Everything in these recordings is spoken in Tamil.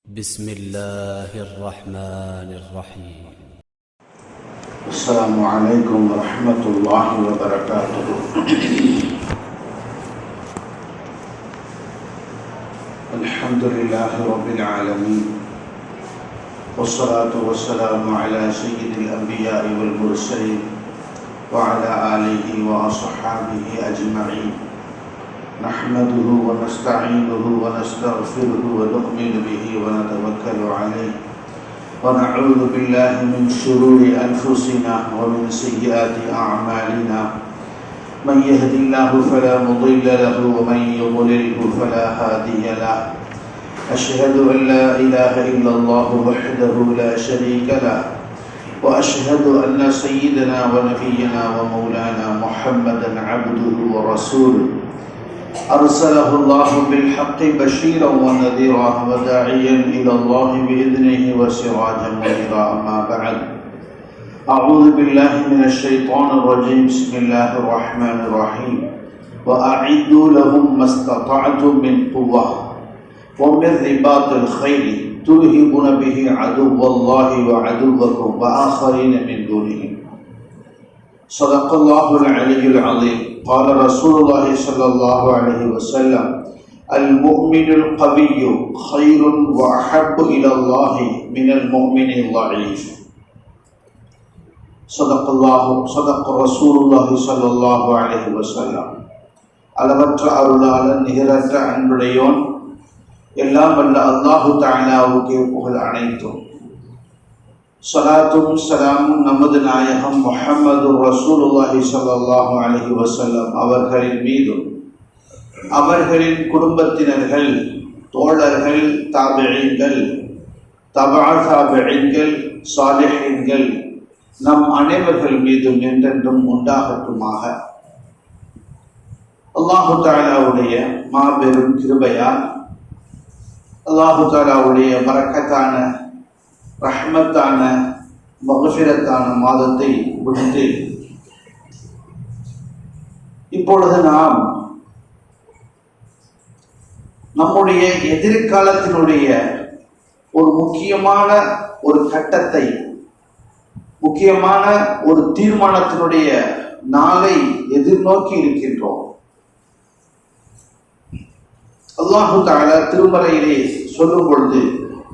بسم الله الرحمن الرحيم. السلام عليكم ورحمة الله وبركاته. الحمد لله رب العالمين، والصلاة والسلام على سيد الأنبياء والمرسلين وعلى آله وأصحابه أجمعين. نحمده ونستعينه ونستغفره ونؤمن به ونتوكل عليه، ونعوذ بالله من شرور أنفسنا ومن سيئات أعمالنا. من يهد الله فلا مضل له ومن يضلله فلا هادي له. أشهد أن لا إله إلا الله وحده لا شريك له، وأشهد أن سيدنا ونبينا ومولانا محمدا عبده ورسوله، أرسله الله بالحق بشيرا ونذيرا وداعيا إلى الله بإذنه وسراجا منيرا. أما بعد، أعوذ بالله من الشيطان الرجيم. بسم الله الرحمن الرحيم. وأعدوا لهم ما استطعتم من قوة ومن رباط الخيل ترهبون به عدو الله وعدوكم وآخرين من دونهم. صدق الله العلي العظيم. قال رسول الله صلى الله عليه وسلم: المؤمن القوي خير وأحب إلى الله من المؤمن الضعيف. صدق رسول الله صلى الله عليه وسلم. அளவற்ற அருளாளன் நிகரற்ற அன்புடையோன், எல்லாம் வல்ல அல்லாஹு தஆலாவுக்கே புகழ் அனைத்தும். ஸலாத்தும் ஸலாமும் நமது நாயகம் முஹம்மது ரசூலுல்லாஹி ஸல்லல்லாஹு அலைஹி வஸல்லம் அவர்களின் மீதும், அவர்களின் குடும்பத்தினர்கள், தோழர்கள், தாபிஈன்கள், தபா தாபிஈன்கள், சாலிஹீன்கள், நம் அனைவர்கள் மீதும் என்றென்றும் உண்டாகட்டுமாக. அல்லாஹு தஆலாவுடைய மாபெரும் கிருபையால், அல்லாஹு தஆலாவுடைய பரக்கத்தான ரஹ்மத்தான மக்ஃபிரத்தான மாதத்தை முடித்து இப்பொழுது நாம் நம்முடைய எதிர்காலத்தினுடைய ஒரு முக்கியமான ஒரு கட்டத்தை, முக்கியமான ஒரு தீர்மானத்தினுடைய நாளை எதிர்நோக்கி இருக்கின்றோம். அல்லாஹு தஆலா திருமறையிலே சொல்லும் பொழுது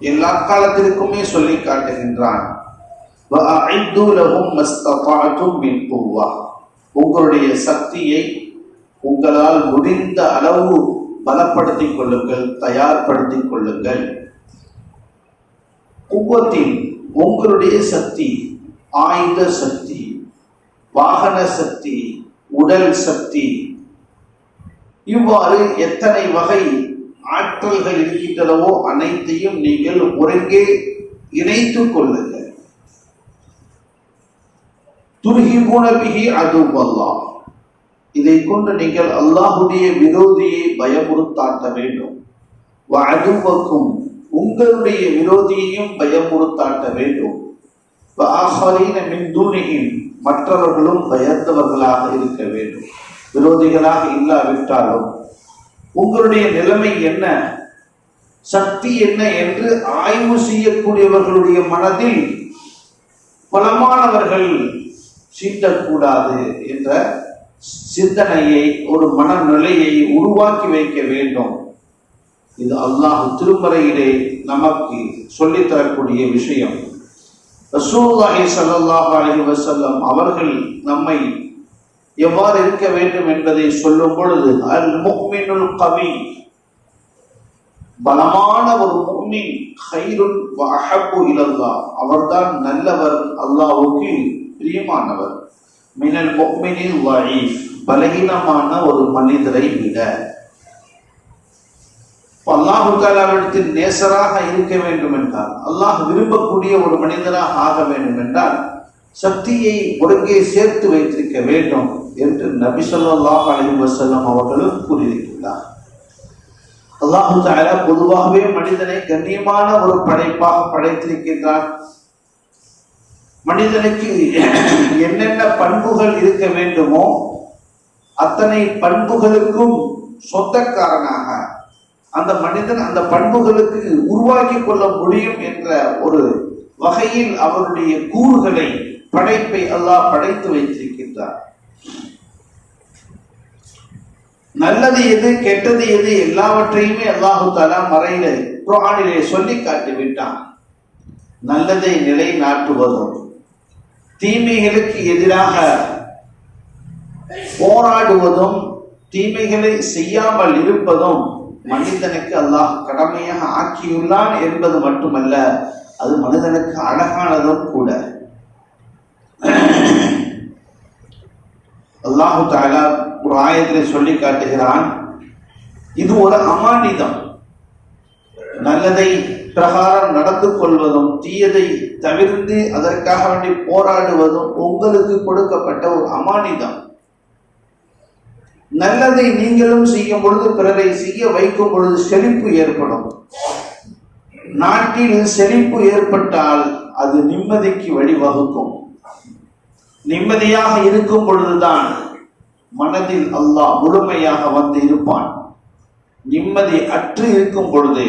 எல்லா காலத்திற்குமே சொல்லி காட்டுகின்றான். உங்களுடைய சக்தியை உங்களால் முடிந்த அளவு பலப்படுத்திக் கொள்ளுங்கள், தயார்படுத்திக் கொள்ளுங்கள். குவத்தின் உங்களுடைய சக்தி, ஆயுத சக்தி, வாகன சக்தி, உடல் சக்தி, இவ்வாறு எத்தனை வகை ஆற்றல்கள் இருக்கின்றனவோ அனைத்தையும் நீங்கள் ஒருங்கே இணைத்துக் கொள்ளுங்கள். துர்ஹிபூன பிஹி அதுவல்லாஹ், இதை கொண்டு நீங்கள் அல்லாஹுடைய விரோதியை பயமுறுத்தாட்ட வேண்டும். வஅதுவக்கும், உங்களுடைய விரோதியையும் பயமுறுத்தாட்ட வேண்டும். வஆஹரீன மின் தூனிஹிம், மற்றவர்களும் பயந்தவர்களாக இருக்க வேண்டும். விரோதிகளாக இல்லாவிட்டாலும் உங்களுடைய நிலைமை என்ன, சக்தி என்ன என்று ஆய்வு செய்யக்கூடியவர்களுடைய மனதில் பலமானவர்கள் சீண்டக்கூடாது என்ற சிந்தனையை, ஒரு மனநிலையை உருவாக்கி வைக்க வேண்டும். இது அல்லாஹ் திருமறையிலே நமக்கு சொல்லித்தரக்கூடிய விஷயம். ரசூலுல்லாஹி ஸல்லல்லாஹு அலைஹி வஸல்லம் அவர்கள் நம்மை எவ்வாறு இருக்க வேண்டும் என்பதை சொல்லும் பொழுது, அல் முஃமினுல் கவி, பலமான ஒரு முஃமின், கைருன் வ அஹப்பு இலல்லாஹ், அவர்தான் நல்லவர், அல்லாஹ்வுக்கு பிரியமானவர். மினல் முஃமினில் வஈஃப், பலகீனமான ஒரு மனிதரை விட. அல்லாஹு தஆலாவிடத்தில் நேசராக இருக்க வேண்டும் என்றால், அல்லாஹ் விரும்பக்கூடிய ஒரு மனிதராக ஆக வேண்டும் என்றால் சக்தியை ஒருங்கே சேர்த்து வைத்திருக்க வேண்டும் என்று நபி ஸல்லல்லாஹு அலைஹி வஸல்லம் அவர்களும் கூறியிருக்கிறார். அல்லாஹு தஆலா பொதுவாகவே மனிதனை கண்ணியமான ஒரு படைப்பாக படைத்திருக்கின்றார். மனிதனுக்கு என்னென்ன பண்புகள் இருக்க வேண்டுமோ அத்தனை பண்புகளுக்கும் சொந்தக்காரனாக அந்த மனிதன் அந்த பண்புகளுக்கு உருவாக்கி கொள்ள முடியும் என்ற ஒரு வகையில் அவருடைய கூறுகளை, படைப்பை அல்லாஹ் படைத்து வைத்திருக்கின்றார். நல்லது எது, கெட்டது எது, எல்லாவற்றையுமே அல்லாஹு தஆலா மறையிலே குர்ஆனிலே சொல்லி காட்டிவிட்டான். நல்லதை நிலைநாட்டுவதும், தீமைகளுக்கு எதிராக போராடுவதும், தீமைகளை செய்யாமல் இருப்பதும் மனிதனுக்கு அல்லாஹ் கடமையாக ஆக்கியுள்ளான் என்பது மட்டுமல்ல, அது மனிதனுக்கு அழகானதும் கூட. அல்லாஹு தஆலா ஒரு ஆயத்திலே சொல்லி காட்டுகிறான், இது ஒரு அமானிதம். நல்லதை பிரகாரம் நடந்து கொள்வதும், தீயதை தவிர்த்து அதற்காக வேண்டி போராடுவதும் உங்களுக்கு கொடுக்கப்பட்ட ஒரு அமானிதம். நல்லதை நீங்களும் செய்யும் பொழுது, பிறரை செய்ய வைக்கும் பொழுது செழிப்பு ஏற்படும். நாட்டில் செழிப்பு ஏற்பட்டால் அது நிம்மதிக்கு வழிவகுக்கும். நிம்மதியாக இருக்கும் பொழுதுதான் மனதில் அல்லாஹ் முழுமையாக வந்து இருப்பான். நிம்மதி அற்று இருக்கும் பொழுது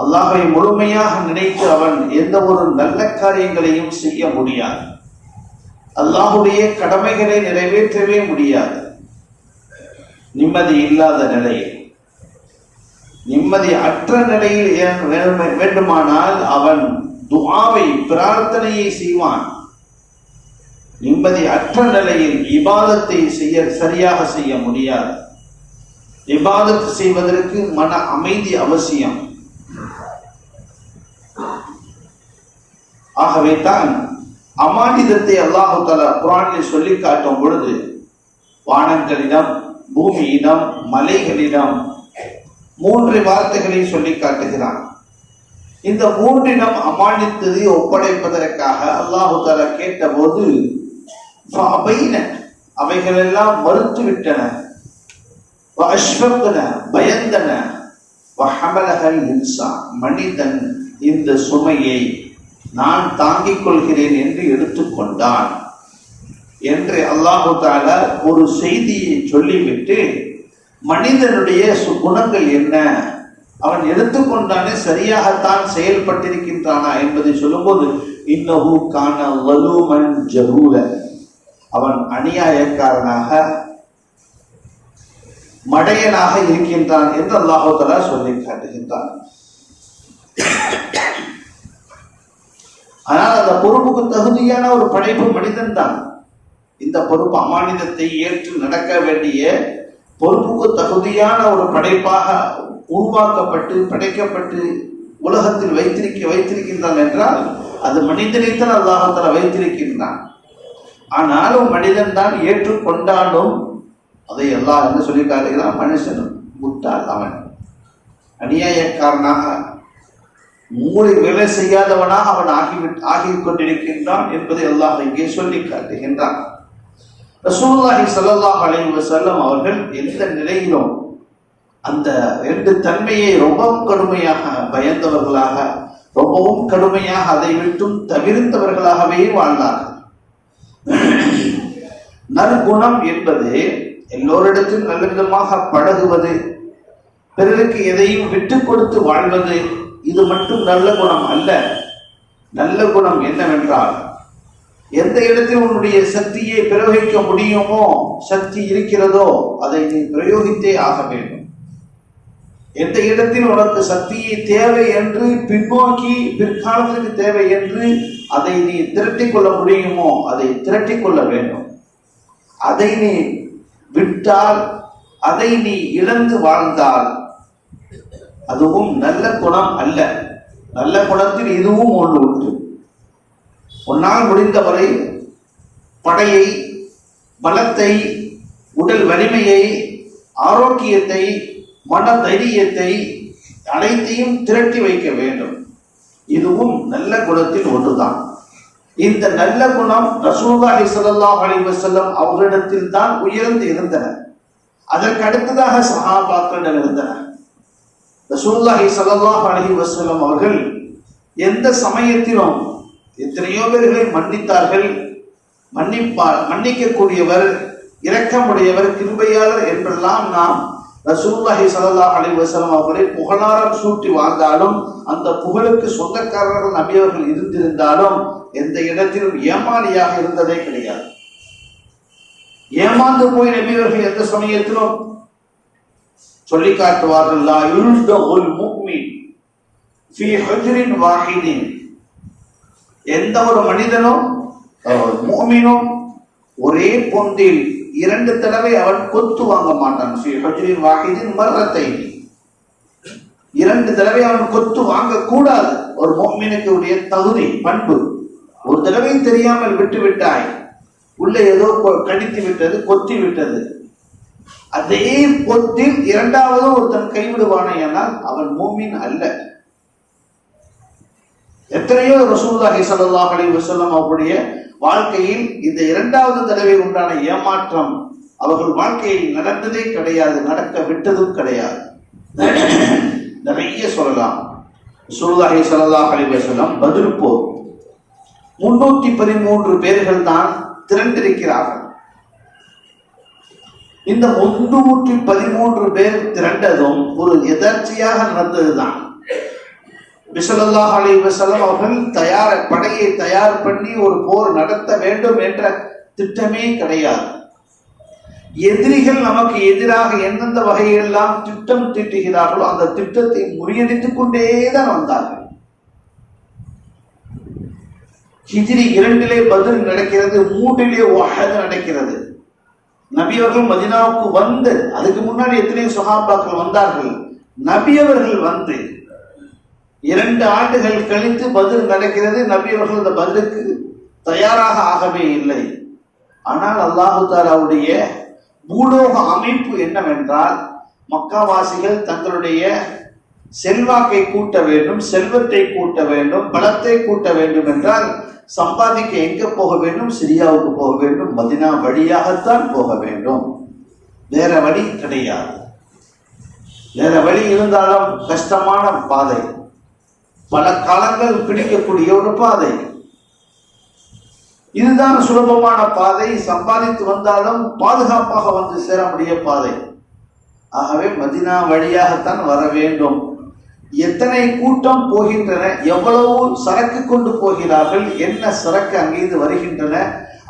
அல்லாஹை முழுமையாக நினைத்து அவன் எந்த ஒரு நல்ல காரியங்களையும் செய்ய முடியாது. அல்லாஹுடைய கடமைகளை நிறைவேற்றவே முடியாது. நிம்மதி இல்லாத நிலையில், நிம்மதி அற்ற நிலையில் வேண்டுமானால் அவன் துஆவை, பிரார்த்தனையை செய்வான். நிம்மதி அற்ற நிலையில் இபாதத்தை சரியாக செய்ய முடியாது. இபாதத் செய்வதற்கு மன அமைதி அவசியம். ஆகவே தான் அமானிதத்தை அல்லாஹு தஆலா குர்ஆனில் சொல்லி காட்டும் பொழுது, வானங்களிடம், பூமியிடம், மலைகளிடம் 3 வார்த்தைகளை சொல்லி காட்டுகிறான். இந்த 3 அமானித்ததை ஒப்படைப்பதற்காக அல்லாஹு தஆலா கேட்டபோது, அவைகளெல்லாம் மறுத்துவிட்டன, பயந்தன, மனிதன் இந்த சுமையை நான் தாங்கிக் கொள்கிறேன் என்று எடுத்துக்கொண்டான் என்று அல்லாஹு தஆலா ஒரு செய்தியை சொல்லிவிட்டு, மனிதனுடைய குணங்கள் என்ன, அவன் எடுத்துக்கொண்டானே சரியாகத்தான் செயல்பட்டிருக்கின்றானா என்பதை சொல்லும்போது, இன்னஹு கான ஸலூமன் ஜஹூல, அவன் அநியாயக்காரனாக, மடையனாக இருக்கின்றான் என்று அல்லாஹு தஆலா சொல்லி காட்டுகின்றான். ஆனால் அந்த பொறுப்புக்கு தகுதியான ஒரு படைப்பு மனிதன் தான். இந்த பொறுப்பு, அமானிதத்தை ஏற்று நடக்க வேண்டிய பொறுப்புக்கு தகுதியான ஒரு படைப்பாக உருவாக்கப்பட்டு படைக்கப்பட்டு உலகத்தில் வைத்திருக்கின்றான் என்றால் அது மனிதனைத்தான் அல்லாஹ் தஆலா வைத்திருக்கின்றான். ஆனாலும் மனிதன் தான் ஏற்றுக்கொண்டாலும் அதை எல்லாம் என்ன சொல்லி காட்டுகிறான், மனுஷன் முட்டாள், அவன் அநியாயக்காரனாக, மூளை வேலை செய்யாதவனாக அவன் ஆகிக் கொண்டிருக்கின்றான் என்பதை அல்லாஹ் இங்கே சொல்லி காட்டுகின்றான். ரசூலுல்லாஹி ஸல்லல்லாஹு அலைஹி வஸல்லம் அவர்கள் எந்த நிலையிலும் அந்த 2 தன்மையை ரொம்பவும் கடுமையாக பயந்தவர்களாக, ரொம்பவும் கடுமையாக அதை விட்டும் தவிர்த்தவர்களாகவே வாழ்ந்தார்கள். நற்குணம் என்பது எல்லோரிடத்திலும் நல்ல விதமாக பழகுவது, பிறருக்கு எதையும் விட்டு கொடுத்து வாழ்வது, இது மட்டும் நல்ல குணம் அல்ல. நல்ல குணம் என்னவென்றால், எந்த இடத்தில் உன்னுடைய சக்தியை பிரயோகிக்க முடியுமோ, சக்தி இருக்கிறதோ, அதை நீ பிரயோகித்தே ஆக வேண்டும். எந்த இடத்தில் உனக்கு சக்தியை தேவை என்று பின்னோக்கி பிற்காலத்திற்கு தேவை என்று அதை நீ திரட்டிக் கொள்ள முடியுமோ அதை திரட்டிக் கொள்ள வேண்டும். அதை நீ விட்டால், அதை நீ இழந்து வாழ்ந்தால் அதுவும் நல்ல குணம் அல்ல. நல்ல குணத்தில் இதுவும் ஒன்று உண்டு. உன்னால் முடிந்தவரை படையை, பலத்தை, உடல் வலிமையை, ஆரோக்கியத்தை, மன தைரியத்தை அனைத்தையும் திரட்டி வைக்க வேண்டும். இதுவும் நல்ல குணத்தில் ஒன்றுதான். இந்த நல்ல குணம் ரசூலுல்லாஹி ஸல்லல்லாஹு அலைஹி வஸல்லம் அவர்களிடத்தில் தான் உயர்ந்து இருந்தன. அதற்கு அடுத்ததாக சஹாபாக்களிடம் இருந்தன. ரசூலுல்லாஹி ஸல்லல்லாஹு அலைஹி வஸல்லம் அவர்கள் எந்த சமயத்திலும் எத்தனையோ பேர்களை மன்னித்தார்கள். மன்னிக்கக்கூடியவர், இரக்கமுடையவர், கிருபையாளர் என்றெல்லாம் நாம் ரசூலுல்லாஹி ஸல்லல்லாஹு அலைஹி வஸல்லம் அவர்களை புகழாரம் சூட்டி வாழ்ந்தாலும் அந்த புகழுக்கு சொந்தக்காரர்கள் நபியவர்கள் இருந்திருந்தாலும் எந்த இடத்திலும் ஏமாளியாக இருந்ததே கிடையாது. ஏமாந்து போய் நபியவர்கள் எந்த சமயத்திலும் சொல்லி காட்டுவார்கள், லா யுல்தகுல் முஃமின் ஃபீ ஹுஜ்ரின் வாஹிதின், எந்த ஒரு மனிதனும் முஃமினும் ஒரே பொந்தில் 2 தடவை அவன் கொத்து வாங்க மாட்டான். ஃபீ ஹுஜ்ரின் வாஹிதின் மர்ரத்தைன், 2 தடவை அவன் கொத்து வாங்க கூடாது. ஒரு முஃமினுக்கு உடைய தகுதி பண்பு. ஒரு தடவை தெரியாமல் விட்டு விட்டாய், உள்ள ஏதோ கடித்து விட்டது, கொத்தி விட்டது, அதே பொத்தில் 2வது ஒருத்தன் கைவிடுவானே ஆனால் அவன் மூமின் அல்ல. எத்தனையோ ரசூலுல்லாஹி ஸல்லல்லாஹு அலைஹி வஸல்லம் அவருடைய வாழ்க்கையில் இந்த 2வது தடவை உண்டான ஏமாற்றம் அவர்கள் வாழ்க்கையில் நடந்ததே கிடையாது, நடக்க விட்டதும் கிடையாது. நிறைய சொல்லலாம். ரசூலுல்லாஹி ஸல்லல்லாஹு அலைஹி வஸல்லம் பத்ர் போர் 313 பேர்கள் தான் திரண்டிருக்கிறார்கள். இந்த 313 பேர் திரண்டதும் ஒரு எதர்ச்சியாக நடந்ததுதான். ஸல்லல்லாஹு அலைஹி வஸல்லம் அவர்கள் படையை தயார் பண்ணி ஒரு போர் நடத்த வேண்டும் என்ற திட்டமே கிடையாது. எதிரிகள் நமக்கு எதிராக எந்தெந்த வகையெல்லாம் திட்டம் தீட்டுகிறார்களோ அந்த திட்டத்தை முறியடித்துக் கொண்டேதான் வந்தார்கள். ஹிஜ்ரி 2 பத்ர் நடக்கிறது, 3 உஹத் நடக்கிறது. நபி அவர்கள் மதீனாவுக்கு வந்து, அதுக்கு முன்னாடி எத்தனையோ சஹாபாக்கள் வந்தார்கள். நபி அவர்கள் வந்து 2 ஆண்டுகள் கழித்து பத்ர் நடக்கிறது. நபி அவர்கள் அந்த பத்ருக்கு தயாராக ஆகவே இல்லை. ஆனால் அல்லாஹு தஆலாவுடைய பூலோக அமைப்பு என்னவென்றால், மக்காவாசிகள் தங்களுடைய செல்வாக்கை கூட்ட வேண்டும், செல்வத்தை கூட்ட வேண்டும், பலத்தை கூட்ட வேண்டும் என்றால் சம்பாதிக்க எங்க போக வேண்டும்? சிரியாவுக்கு போக வேண்டும். மதீனா வழியாகத்தான் போக வேண்டும், வேற வழி கிடையாது. வேற வழி இருந்தாலும் கஷ்டமான பாதை, பல காலங்கள் பிடிக்கக்கூடிய ஒரு பாதை. இதுதான் சுலபமான பாதை, சம்பாதித்து வந்தாலும் பாதுகாப்பாக வந்து சேர முடிய பாதை. ஆகவே மதீனா வழியாகத்தான் வர வேண்டும். எத்தனை கூட்டம் போகின்றன, எவ்வளவு சரக்கு கொண்டு போகிறார்கள், என்ன சரக்கு அங்கிருந்து வருகின்றன,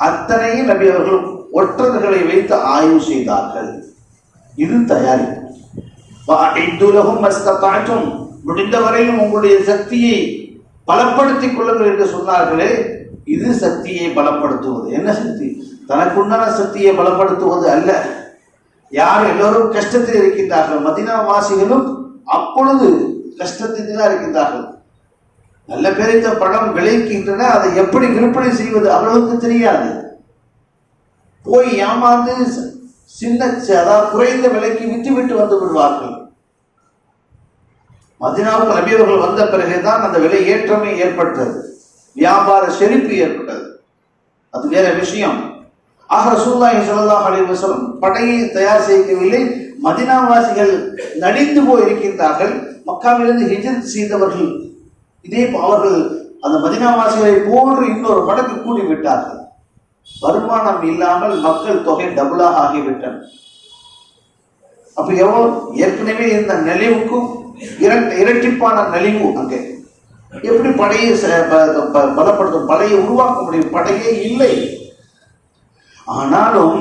அத்தனையும் நபி அவர்கள் ஒற்றர்களை வைத்து ஆய்வு செய்தார்கள். இது தயாரிப்பு. முடிந்தவரையும் உங்களுடைய சக்தியை பலப்படுத்திக் கொள்ளுங்கள் என்று சொன்னார்களே, இது சக்தியை பலப்படுத்துவது. என்ன சக்தி? தனக்குண்டான சக்தியை பலப்படுத்துவது அல்ல. யார் எல்லோரும் கஷ்டத்தில் இருக்கின்றார்கள், மதீனா வாசிகளும் அப்பொழுது கஷ்டத்தில் தான் இருக்கின்றார்கள். நல்ல பேரித்த படம் விளைக்கின்றன, அதை எப்படி விற்பனை செய்வது அவர்களுக்கு தெரியாது. போய் ஏமாந்து சின்ன அதாவது குறைந்த விலைக்கு விட்டுவிட்டு வந்து விடுவார்கள். மதீனாவுக்கு நபி அவர்கள் வந்த பிறகுதான் அந்த விலை ஏற்றமே ஏற்பட்டது, வியாபார செழிப்பு ஏற்பட்டது. அது வேற விஷயம். ஆக ரசூலுல்லாஹி ஸல்லல்லாஹு அலைஹி வஸல்லம் படையை தயார் செய்யவில்லை. மதீனாவாசிகள் நடித்து போய் இருக்கின்றார்கள். மக்காவிலிருந்து ஹிஜ்ரத் செய்தவர்கள் இதே அவர்கள் அந்த மதீனாவாசிகளை போன்று இன்னொரு மடங்கு கூடி விட்டார்கள். வருமானம் இல்லாமல் மக்கள் தொகை டபுளாக ஆகிவிட்டன. அப்ப எவ்வளவு ஏற்கனவே இந்த நலிவுக்கும் இரட்டிப்பான நலிவு. அங்கே எப்படி படையை பலப்படுத்தும், படையை உருவாக்க முடியும்? படையே இல்லை. ஆனாலும்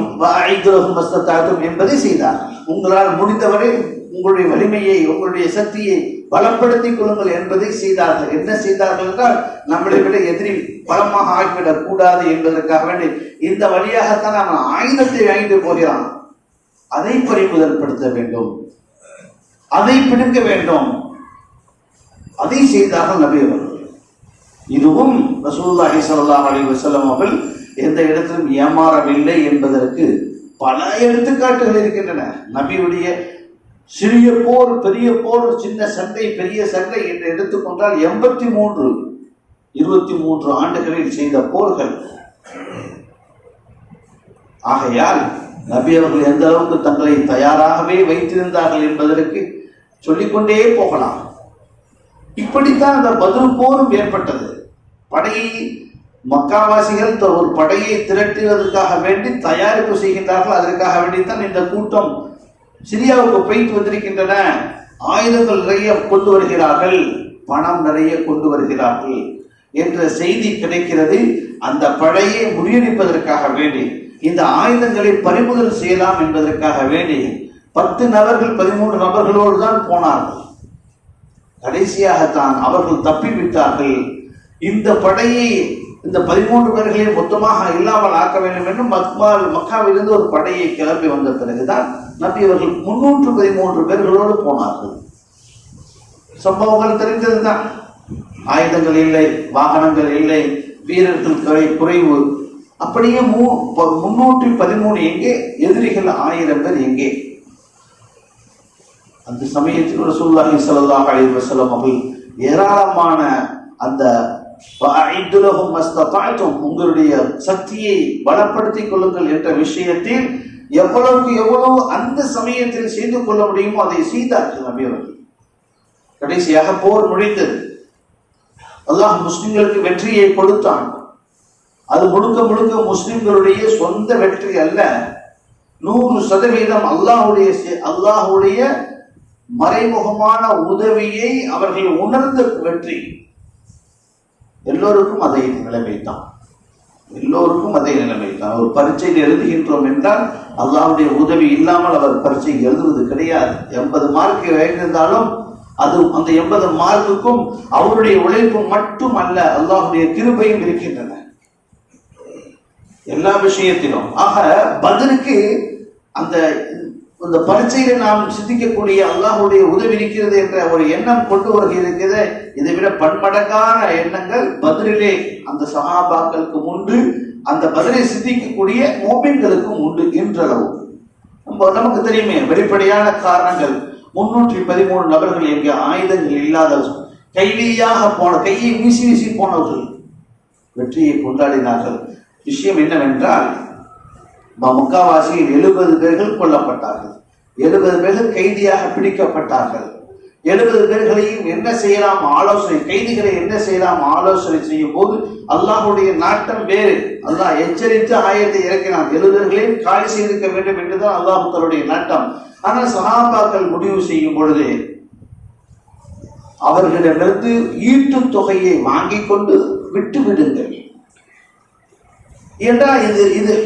என்பதை செய்தார். உங்களால் முடிந்தவரை உங்களுடைய வலிமையை, உங்களுடைய சக்தியை பலப்படுத்திக் கொள்ளுங்கள் என்பதை செய்தார்கள். என்ன செய்தார்கள் என்றால், நம்மளை விட எதிரி பலமாக ஆகிவிடக் கூடாது என்பதற்காக வேண்டி இந்த வழியாகத்தான் அவன் ஆயுதத்தை வாங்கிட்டு போகிறான். அதை பறிமுதல்படுத்த வேண்டும், அதை பிடிக்க வேண்டும். அதை செய்தார்கள் நபி அவர்கள். இதுவும் ரசூலுல்லாஹி ஸல்லல்லாஹு அலைஹி வஸல்லம் அவர்கள் எந்த இடத்திலும் ஏமாறவில்லை என்பதற்கு பல எடுத்துக்காட்டுகள் இருக்கின்றன. நபியுடைய சிறிய போர், பெரிய போர், சின்ன சண்டை, பெரிய சண்டை என்று எடுத்துக்கொண்டால் 23 ஆண்டுகளில் செய்த போர்கள். ஆகையால் நபி அவர்கள் எந்த அளவுக்கு தங்களை தயாராகவே வைத்திருந்தார்கள் என்பதற்கு சொல்லிக்கொண்டே போகலாம். இப்படித்தான் அந்த பத்ர் போரும் ஏற்பட்டது. படையை மக்காவாசிகள் ஒரு படையை திரட்டுவதற்காக வேண்டி தயாரிப்பு செய்கின்றார்கள். அதற்காக வேண்டித்தான் இந்த கூட்டம் சிரியாவுக்கு போயிட்டு வந்திருக்கின்றன, ஆயுதங்கள் நிறைய கொண்டு வருகிறார்கள், பணம் நிறைய கொண்டு வருகிறார்கள் என்ற செய்தி கிடைக்கிறது. அந்த படையை முறியடிப்பதற்காக வேண்டி, இந்த ஆயுதங்களை பறிமுதல் செய்யலாம் என்பதற்காக வேண்டி 10 நபர்கள் 13 நபர்களோடு தான் போனார்கள். கடைசியாகத்தான் அவர்கள் தப்பிவிட்டார்கள். இந்த படையை, இந்த 13 பேர்களை மொத்தமாக இல்லாமல் ஆக்க வேண்டும் என்று மக்காவிலிருந்து ஒரு படையை கிளம்பி வந்த பிறகுதான் நபி அவர்கள் 313 பேர்களோடு போனார்கள். சம்பவங்கள் தெரிந்ததுதான். ஆயுதங்கள் இல்லை, வாகனங்கள் இல்லை, வீரர்கள் குறைவு. அப்படியே 313 எங்கே, எதிரிகள் 1000 பேர் எங்கே? அந்த சமயத்தில் ரசூலுல்லாஹி ஸல்லல்லாஹு அலைஹி வஸல்லம் அவர்கள் ஏராளமான அந்த உங்களுடைய சக்தியை பலப்படுத்திக் கொள்ளுங்கள் என்ற விஷயத்தில் எவ்வளவுக்கு எவ்வளவு அந்த சமயத்தில் செய்து கொள்ள முடியுமோ அதை செய்தார்கள் நபி அவர்கள். கடைசியாக போர் முடிந்தது. அல்லாஹ் முஸ்லிம்களுக்கு வெற்றியை கொடுத்தான். அது முழுக்க முழுக்க முஸ்லிம்களுடைய சொந்த வெற்றி அல்ல, 100% அல்லாஹ்வுடைய மறைமுகமான உதவியை அவர்கள் உணர்ந்த வெற்றி. எல்லோருக்கும் அதே நிலைமைத்தான், எல்லோருக்கும் அதே நிலைமைத்தான். ஒரு பரீட்சையில் எழுதுகின்றோம் என்றால் அல்லாஹ்வுடைய உதவி இல்லாமல் அவர் பரீட்சை எழுதுவது கிடையாது. 80 மார்க் வைத்திருந்தாலும் அது அந்த 80 மார்க்குக்கும் அவருடைய உழைப்பு மட்டும் அல்ல, அல்லாஹ்வுடைய கிருபையும் இருக்கின்றன எல்லா விஷயத்திலும். ஆக பத்ருக்கு அந்த பரீட்சையில நாம் சிந்திக்கக்கூடிய அல்லாஹ்வுடைய உதவி இருக்கிறது என்ற ஒரு எண்ணம் கொண்டு வருகிறது. இதை விட பன்மடங்கான எண்ணங்கள் பத்ரிலே அந்த சஹாபாக்களுக்கு உண்டு, அந்த பத்ரை சிந்திக்கக்கூடிய மோமின்களுக்கும் உண்டு. இன்றளவு நமக்கு தெரியுமே வெளிப்படையான காரணங்கள். 313 நபர்கள் எங்கே, ஆயுதங்கள் இல்லாத கைலியாக போன, கையை வீசி வீசி போனவர்கள் வெற்றியை கொண்டாடினார்கள். விஷயம் என்னவென்றால் மக்காவாசியில் 70 பேர்கள் கொல்லப்பட்டார்கள், 70 பேர்கள் கைதியாக பிடிக்கப்பட்டார்கள். 70 பேர்களையும் என்ன செய்யலாம் ஆலோசனை, கைதிகளை என்ன செய்யலாம் ஆலோசனை செய்யும் போது அல்லாஹ்வுடைய நாட்டம் வேறு. அல்லாஹ் எச்சரித்து ஆயத்தை இறக்கினான், 70 பேர்களையும் காலி செய்திருக்க வேண்டும் என்றுதான் அல்லாஹ் தன்னுடைய நாட்டம். ஆனால் சஹாபாக்கள் முடிவு செய்யும் பொழுது அவர்களிடமிருந்து ஈட்டு தொகையை வாங்கிக் கொண்டு விட்டு விடுங்கள் என்றால்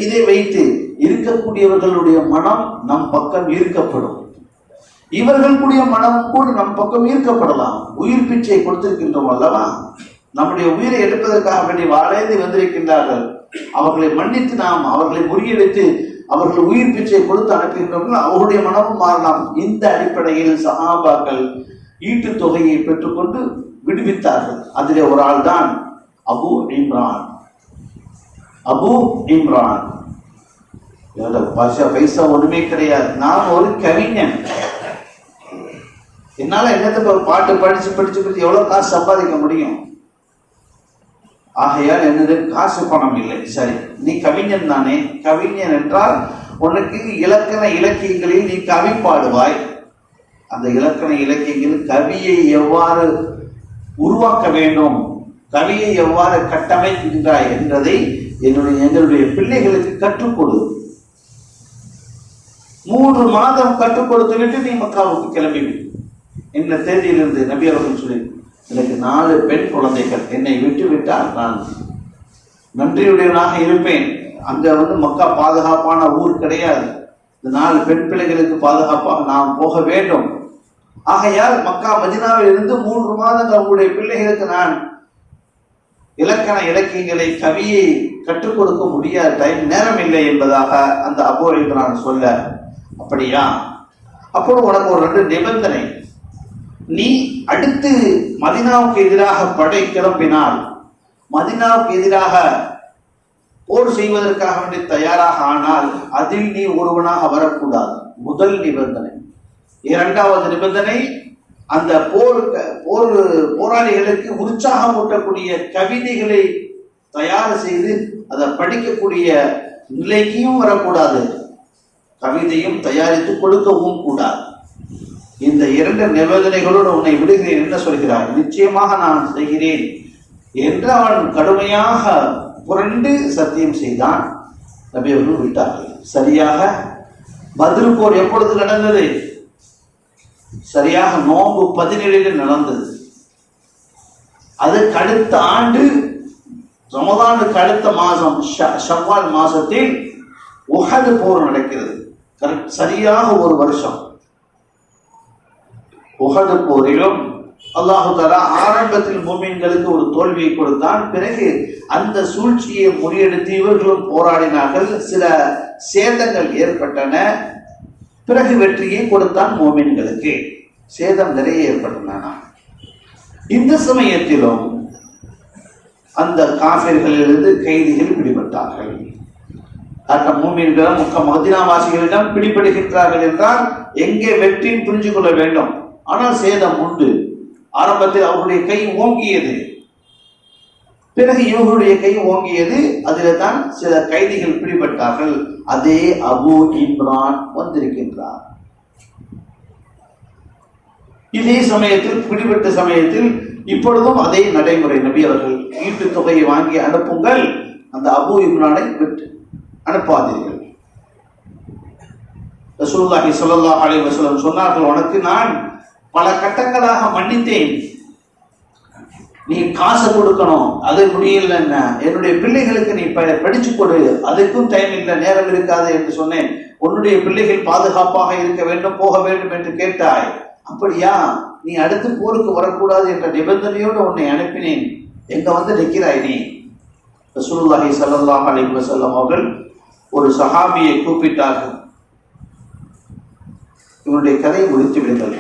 இதை வைத்து இருக்கக்கூடியவர்களுடைய மனம் நம் பக்கம் ஈர்க்கப்படும், இவர்களுடைய மனம் கூட நம் பக்கம் ஈர்க்கப்படலாம். உயிர் பிச்சை கொடுத்திருக்கின்றோம் அல்லவா, நம்முடைய உயிரை எடுப்பதற்காக வேண்டி வாழேந்தி வந்திருக்கின்றார்கள், அவர்களை மன்னித்து நாம் அவர்களை முறியடித்து அவர்கள் உயிர் பிச்சை கொடுத்து அனுப்புகின்றோம், அவர்களுடைய மனமும் மாறலாம். இந்த அடிப்படையில் சஹாபாக்கள் ஈட்டு தொகையை பெற்றுக்கொண்டு விடுவித்தார்கள். அதிலே ஒரு ஆள் தான் அபு இம்ரான். பைசா ஒண்ணுமே கிடையாது, நான் ஒரு கவிஞன், என்னால என்னத்தை பாட்டு படிச்சு எவ்வளவு காசு சம்பாதிக்க முடியும், ஆகையால் என்னது காசு பணம் இல்லை. சரி, நீ கவிஞன் தானே, கவிஞன் என்றால் உனக்கு இலக்கண இலக்கியங்களில் நீ கவி பாடுவாய். அந்த இலக்கண இலக்கியங்களில் கவியை எவ்வாறு உருவாக்க வேண்டும், கவியை எவ்வாறு கட்டமைக்கின்றாய் என்பதை எங்களுடைய பிள்ளைகளுக்கு கற்றுக் கொடு. 3 மாதம் கற்றுக் கொடுத்து விட்டு நீ மக்காவுக்கு கிளம்பிவிடு. என்ன தேதியிலிருந்து நபி அவர்கள் சொல்லி, எனக்கு 4 பெண் குழந்தைகள், என்னை விட்டு விட்டால் நான் நன்றியுடையவனாக இருப்பேன். அங்க மக்கா பாதுகாப்பான ஊர் கிடையாது, இந்த 4 பெண் பிள்ளைகளுக்கு பாதுகாப்பாக நாம் போக வேண்டும். ஆகையால் மக்கா மதீனாவில் இருந்து 3 மாதங்கள் அவங்களுடைய பிள்ளைகளுக்கு நான் இலக்கண இலக்கியங்களை கவியை கற்றுக் கொடுக்க முடியாத டைம், நேரம் இல்லை என்பதாக அந்த அபூ இம்ரான் சொல்ல, அப்படியா, அப்போது உனக்கு ஒரு 2 நிபந்தனை. நீ அடுத்து மதீனாவுக்கு எதிராக படை கிளம்பினால், மதீனாவுக்கு எதிராக போர் செய்வதற்காக வேண்டி தயாராக ஆனால் அதில் நீ ஒருவனாக வரக்கூடாது, முதல் நிபந்தனை. 2வது நிபந்தனை, அந்த போராளிகளுக்கு உற்சாகம் ஊட்டக்கூடிய கவிதைகளை தயார் செய்து அதை படிக்கக்கூடிய நிலைக்கும் வரக்கூடாது, கவிதையும் தயாரித்து கொடுக்கவும் கூடாது. இந்த 2 நிபந்தனைகளோடு உன்னை விடுகிறேன் என்ன சொல்கிறார், நிச்சயமாக நான் செய்கிறேன் என்று அவன் கடுமையாக புரண்டு சத்தியம் செய்தான். நபி அவர்கள் விட்டார்கள். சரியாக பத்ர் போர் எப்பொழுது நடந்தது? சரியாக நோன்பு 17 நடந்தது. அதுக்கு அடுத்த ஆண்டு ரமதானுக்கு அடுத்த மாதம் ஷவ்வால் மாசத்தில் உஹது போர் நடக்கிறது. சரியாக ஒரு வருஷம். உஹது போரிலும் அல்லாஹு தஆலா ஆரம்பத்தில் முஃமின்களுக்கு ஒரு தோல்வியை கொடுத்தான். பிறகு அந்த சூழ்ச்சியை முறியடித்து இவர்களும் போராடினார்கள். சில சேதங்கள் ஏற்பட்டன. பிறகு வெற்றியை கொடுத்தான் முஃமின்களுக்கு. சேதம் நிறைய ஏற்பட்டன. இந்த சமயத்திலும் அந்த காஃபிர்களிலிருந்து கைதிகள் பிடிபட்டார்கள். மூமின்களும் மதீனாவாசிகளிடம் பிடிபடுகின்றார்கள் என்றால் எங்கே வெற்றின்னு புரிஞ்சு கொள்ள வேண்டும். ஆனால் சேதம் உண்டு. ஆரம்பத்தில் அவர்களுடைய கை ஓங்கியது, பிறகு இவர்களுடைய கை ஓங்கியது. அதில் தான் சில கைதிகள் பிடிபட்டார்கள். அதே அபூ இம்ரான் வந்திருக்கின்றார். இதே சமயத்தில் பிடிபட்ட சமயத்தில் இப்பொழுதும் அதே நடைமுறை. நபி அவர்கள் ஈட்டு தொகையை வாங்கி அனுப்புங்கள், அந்த அபூ இம்ரானை விட்டு அனுப்பாதீர்கள். ரசூலுல்லாஹி ஸல்லல்லாஹு அலைஹி வஸல்லம் சொன்னார்கள், உனக்கு நான் பல கட்டங்களாக மன்னித்தேன், நீ காசு கொடுக்கணும், அது முடியல, என்னுடைய பிள்ளைகளுக்கு நீ படிச்சு கொடு, அதுக்கும் டைம் இல்லை, நேரம் இருக்காது என்று சொன்னேன். உன்னுடைய பிள்ளைகள் பாதுகாப்பாக இருக்க வேண்டும், போக வேண்டும் என்று கேட்டாய். அப்படியா, நீ அடுத்து போருக்கு வரக்கூடாது என்ற நிபந்தனையோடு உன்னை அனுப்பினேன், எங்க வந்து நிற்கிறாய் நீ? ரசூலுல்லாஹி ஸல்லல்லாஹு அலைஹி வஸல்லம் அவர்கள் ஒரு சஹாபியை கூப்பிட்டார்கள். இவனுடைய கதையை முடித்து விடுங்கள்.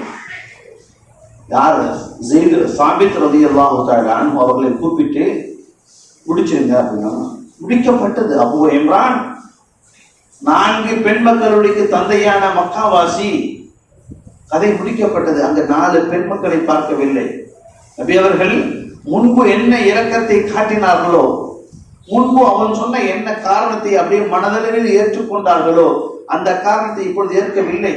யார்? ஸைத் சாபித் ரலியல்லாஹு தஆலா அன்ஹு அவர்களை கூப்பிட்டு முடிச்சிருங்க அப்படின்னா முடிக்கப்பட்டது. அபூ இம்ரான் 4 பெண் மக்களுடைய தந்தையான மக்காவாசி. கதை முடிக்கப்பட்டது. அங்க 4 பெண் மக்களை பார்க்கவில்லை. நபி அவர்கள் முன்பு என்ன இரக்கத்தை காட்டினார்களோ, முன்பு அவன் சொன்ன என்ன காரணத்தை அப்படியே மனதளவில் ஏற்றுக்கொண்டார்களோ, அந்த காரணத்தை இப்பொழுது ஏற்கவில்லை.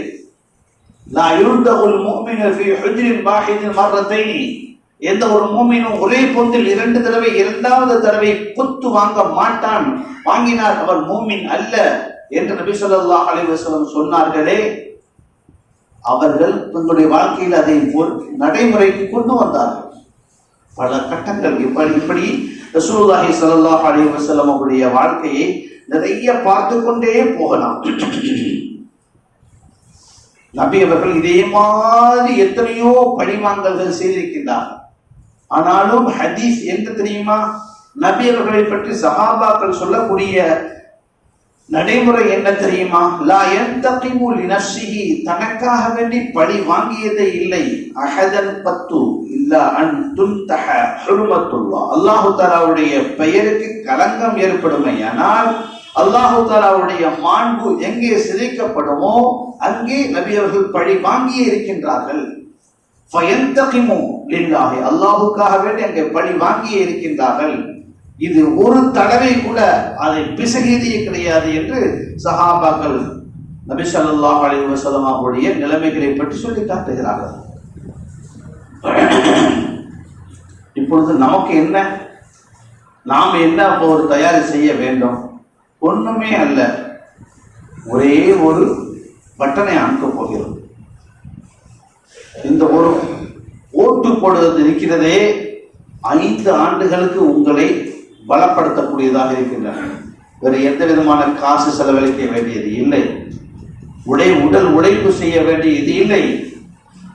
லா யுர்தகுல் முஃமினு ஃபீ ஹுஜ்ரின் வாஹிதின் மர்ரத்தைனி. எந்த ஒரு மூமினும் ஒரே பொந்தில் 2 தடவை, 2வது தடவை குத்து வாங்க மாட்டான். வாங்கினார் அவர் மூமின் அல்ல என்று நபி ஸல்லல்லாஹு அலைஹி வஸல்லம் சொன்னார்களே, அவர்கள் தங்களுடைய வாழ்க்கையில் அதை நடைமுறைக்கு கொண்டு வந்தார்கள். பல கட்டங்கள் இப்படி ரசூலுல்லாஹி ஸல்லல்லாஹு அலைஹி வஸல்லம் அவருடைய வாழ்க்கையை நிறைய பார்த்து கொண்டே போகலாம். நபி அவர்கள் இதே மாதிரி எத்தனையோ பழிவாங்கல்கள் செய்திருக்கின்றார்கள். ஆனாலும் ஹதீஸ் என்ன தெரியுமா? நபி அவர்களை பற்றி சஹாபாக்கள் சொல்லக்கூடிய நடைமுறை என்ன தெரியுமா? லா யன்தகிமு லினஃப்ஸிஹி, தனக்காக வேண்டி பழி வாங்கியதே இல்லை. அஹதன் பத்து இல்லா அன் துன்தஹ ஹுர்மத்துல்லாஹ். அல்லாஹ் தஆலாவுடைய பெயருக்கு களங்கம் ஏற்படுமையானால், அல்லாஹ் தஆலாவுடைய மாண்பு எங்கே சிதைக்கப்படுமோ அங்கே நபி அவர்கள் பழி வாங்கியே இருக்கின்றார்கள். ஃபயன்தகிமு லில்லாஹி, அல்லாஹ்வுக்காக வேண்டி அங்கே பழி வாங்கியே இருக்கின்றார்கள். இது ஒரு தடவை கூட அதை பிசகியதே கிடையாது என்று சஹாபாக்கள் நபி ஸல்லல்லாஹு அலைஹி வஸல்லம் அவருடைய நிலைமைகளை பற்றி சொல்லி காட்டுகிறார்கள். இப்பொழுது நமக்கு என்ன, நாம் என்ன ஒரு தயாரி செய்ய வேண்டும்? ஒண்ணுமே அல்ல, ஒரே ஒரு பட்டனை அமுக்க போகிறோம். இந்த ஒரு ஓட்டு போடுவது இருக்கிறதே 5 ஆண்டுகளுக்கு உங்களை பலப்படுத்தக்கூடியதாக இருக்கின்றன. வேறு எந்த விதமான காசு செலவழிக்க வேண்டியது இல்லை, உடல் உழைப்பு செய்ய வேண்டியது இல்லை,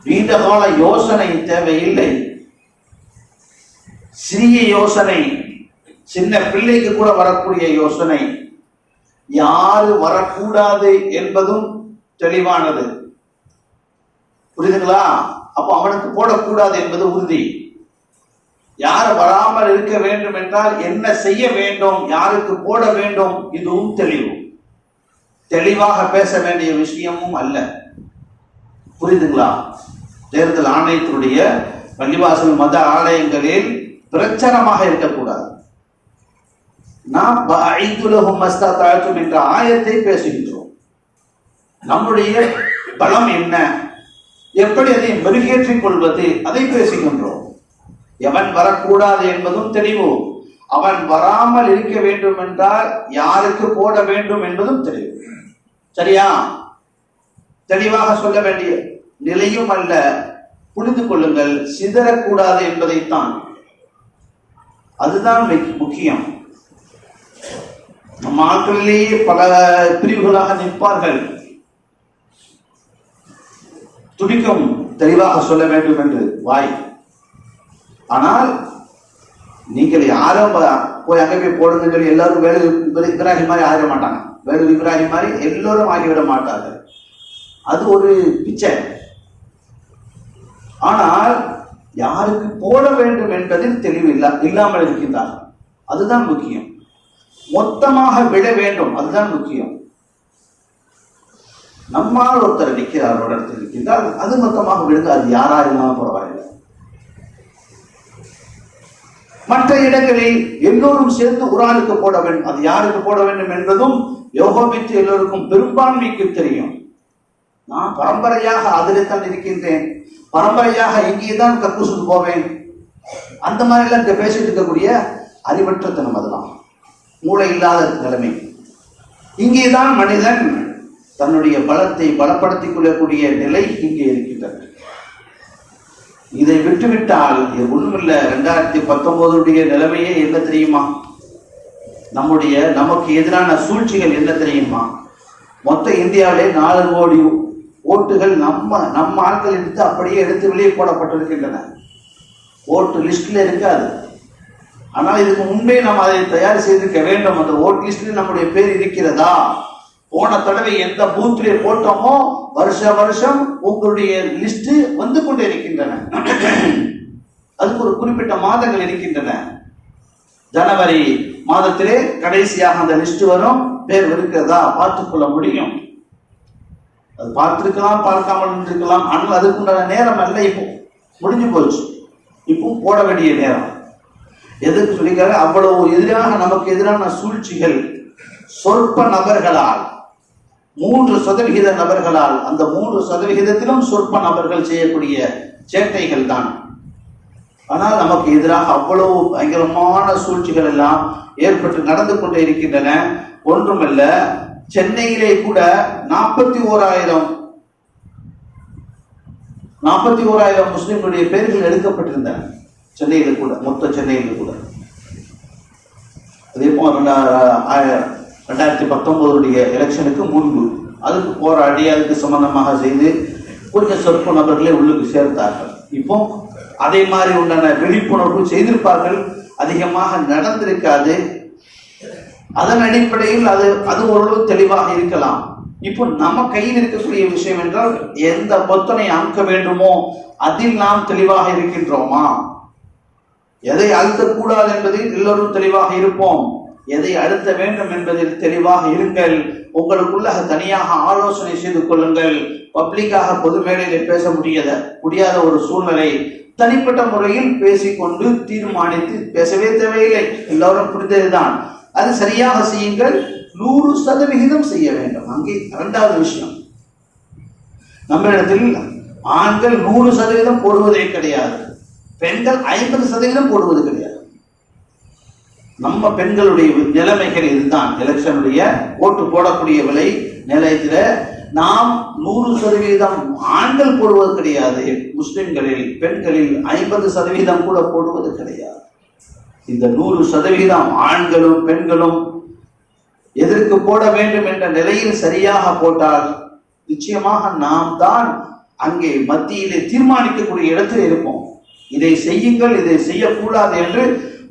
நீண்ட கால யோசனை தேவையில்லை. சிறிய யோசனை, சின்ன பிள்ளைக்கு கூட வரக்கூடிய யோசனை, யாரு வரக்கூடாது என்பதும் தெளிவானது. புரியுதுங்களா? அப்போ அவனுக்கு போடக்கூடாது என்பது உறுதி. யார் வராமல் இருக்க வேண்டும் என்றால் என்ன செய்ய வேண்டும், யாருக்கு போட வேண்டும், இதுவும் தெளிவு. தெளிவாக பேச வேண்டிய விஷயமும் அல்ல. புரியுதுங்களா? தேர்தல் ஆணையத்தினுடைய பள்ளிவாசல் மத ஆலயங்களில் பிரச்சாரமாக இருக்கக்கூடாது. நாம் என்ற ஆயத்தை பேசுகின்றோம். நம்முடைய பலம் என்ன, எப்படி அதை மெருகேற்றிக் கொள்வது, அதை பேசுகின்றோம். எவன் வரக்கூடாது என்பதும் தெளிவு, அவன் வராமல் இருக்க வேண்டும் என்றால் யாருக்கு போட வேண்டும் என்பதும் தெளிவு. சரியா? தெளிவாக சொல்ல வேண்டிய நிலையும் அல்ல. புரிந்து கொள்ளுங்கள், சிதறக்கூடாது என்பதைத்தான். அதுதான் முக்கியம். நம்ம ஆட்களிலேயே பல பிரிவுகளாக நிற்பார்கள். துடிக்கும் தெளிவாக சொல்ல வேண்டும் என்று வாய். ஆனால் நீங்கள் யாரும் போய் அங்கே போய் போடுங்க சொல்லி எல்லாரும் வேலு இப்ராஹிம் மாதிரி ஆகிட மாட்டாங்க. வேலு இப்ராஹிம் மாதிரி எல்லோரும் ஆகிவிட மாட்டார்கள். அது ஒரு பிச்சை. ஆனால் யாருக்கு போட வேண்டும் என்பதில் தெளிவு இல்லாமல் இருக்கின்றார். அதுதான் முக்கியம். மொத்தமாக விட வேண்டும், அதுதான் முக்கியம். நம்மால் ஒருத்தர் நிற்கிறார், ஒரு இடத்தில் இருக்கின்றார், அது மொத்தமாக விடுங்க, அது யாரா இருந்தாலும் பரவாயில்லை. மற்ற இடங்களில் எல்லோரும் சேர்ந்து ஒரு ஆளுக்கு போட வேண்டும், அது யாருக்கு போட வேண்டும் என்பதும் யோகமித்து எல்லோருக்கும் பெரும்பான்மைக்கு தெரியும். நான் பரம்பரையாக அதிலே தான் இருக்கின்றேன், பரம்பரையாக இங்கேதான் கக்கூசுக்கு போவேன், அந்த மாதிரி எல்லாம் இங்க பேசிட்டு இருக்கக்கூடிய அறிவற்றத்தனம். அதெல்லாம் மூளை இல்லாத நிலைமை. இங்கேதான் மனிதன் தன்னுடைய பலத்தை பலப்படுத்திக் கொள்ளக்கூடிய நிலை இங்கே இருக்கின்றது. இதை விட்டுவிட்டால் ஒண்ணுமில்ல. 2019 நிலைமையே என்ன தெரியுமா? நமக்கு எதிரான சூழ்ச்சிகள் என்ன தெரியுமா? மொத்த இந்தியாவிலே 4 கோடி ஓட்டுகள் நம்ம ஆட்கள் எடுத்து அப்படியே எடுத்து வெளியே போடப்பட்டிருக்கின்றன. ஓட்டு லிஸ்ட்ல இருக்காது. ஆனால் இதுக்கு முன்பே நாம் அதை தயார் செய்திருக்க வேண்டும். அந்த ஓட்டு லிஸ்ட்ல நம்முடைய பேர் இருக்கிறதா? போன தடவை எந்த பூத்திலே போட்டோமோ வருஷம் உங்களுடைய லிஸ்ட் வந்து கொண்டே இருக்கின்றன. அதுக்கு ஒரு குறிப்பிட்ட மாதங்கள் இருக்கின்றன. ஜனவரி மாதத்திலே கடைசியாக அந்த லிஸ்ட் வரும். பேர் இருக்கிறதா பார்த்துக் கொள்ள முடியும். அது பார்த்திருக்கலாம், பார்க்காமல் இருக்கலாம். ஆனால் அதுக்குண்டான நேரம் அல்ல. இப்போ முடிஞ்சு போச்சு. இப்போ போட வேண்டிய நேரம். எதுக்கு சொல்லிக்காரு? அவ்வளவு எதிராக நமக்கு எதிரான சூழ்ச்சிகள் சொற்ப நபர்களால், 3% நபர்களால், அந்த 3%த்திலும் சொற்ப நபர்கள் செய்யக்கூடிய சேட்டைகள் தான். ஆனால் நமக்கு எதிராக அவ்வளவு பயங்கரமான சூழ்ச்சிகள் எல்லாம் ஏற்பட்டு நடந்து கொண்டே இருக்கின்றன. ஒன்றுமல்ல, சென்னையிலே கூட 41,000 முஸ்லிம்களுடைய பெயர்கள் எடுக்கப்பட்டிருந்தன. சென்னையில கூட, மொத்த சென்னையில கூட. அதே போல 2019 எலெக்ஷனுக்கு முன்பு அதுக்கு போராடி அதுக்கு சம்பந்தமாக செய்து கொஞ்சம் சொற்ப நபர்களே உள்ளுக்கு சேர்த்தார்கள். இப்போ அதே மாதிரி உண்டான விழிப்புணர்வு செய்திருப்பார்கள், அதிகமாக நடந்திருக்காது. அதன் அடிப்படையில் அது ஓரளவு தெளிவாக இருக்கலாம். இப்போ நம்ம கையில் இருக்கக்கூடிய விஷயம் என்றால் எந்த பொத்தனை அமுக்க வேண்டுமோ அதில் நாம் தெளிவாக இருக்கின்றோமா? எதை அழுத்தக்கூடாது என்பதில் எல்லோரும் தெளிவாக இருப்போம். எதை அழுத்த வேண்டும் என்பதில் தெளிவாக இருங்கள். உங்களுக்குள்ள தனியாக ஆலோசனை செய்து கொள்ளுங்கள். பப்ளிக்காக பொது மேடையில் பேச முடியாத ஒரு சூழ்நிலை. தனிப்பட்ட முறையில் பேசிக்கொண்டு தீர்மானித்து பேசவே தேவையில்லை. எல்லோரும் புரிந்ததுதான். அது சரியாக செய்யுங்கள். 100% செய்ய வேண்டும். அங்கே 2வது விஷயம், நம்மிடத்தில் ஆண்கள் 100% போடுவதே கிடையாது, பெண்கள் 50% போடுவது கிடையாது. நம்ம பெண்களுடைய நிலைமைகள் இதுதான். எலெக்ஷனுடைய ஓட்டு போடக்கூடிய விலை நிலையத்தில் நாம் 100% ஆண்கள் போடுவது கிடையாது. முஸ்லிம்களில் பெண்களில் 50% கூட போடுவது கிடையாது. இந்த 100% ஆண்களும் பெண்களும் எதற்கு போட வேண்டும் என்ற நிலையில் சரியாக போட்டால் நிச்சயமாக நாம் தான் அங்கே மத்தியிலே தீர்மானிக்கக்கூடிய இடத்தில் இருப்போம். இதை செய்யுங்கள், இதை செய்யக்கூடாது என்று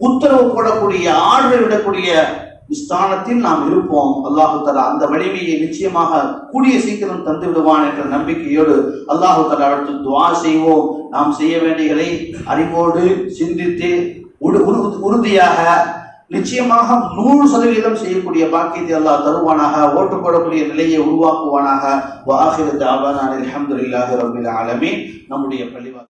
உத்தரவு போடக்கூடிய, ஆர்டர் விடக்கூடிய ஸ்தானத்தில் நாம் இருப்போம். அல்லாஹு தஆலா அந்த வலிமையை நிச்சயமாக கூடிய சீக்கிரம் தந்து விடுவான் என்ற நம்பிக்கையோடு அல்லாஹு தஆலாவிடத்தில் துஆ செய்வோம். நாம் செய்ய வேண்டியதை அறிவோடு சிந்தித்து உறுதியாக நிச்சயமாக 100% செய்யக்கூடிய பாக்கியத்தை அல்லாஹ் தருவானாக. ஓட்டு போடக்கூடிய நிலையை உருவாக்குவானாக. வ ஆகிரு தஅவானா அல்ஹம்துலில்லாஹி ரப்பில் ஆலமீன். நம்முடைய பள்ளிவாசல்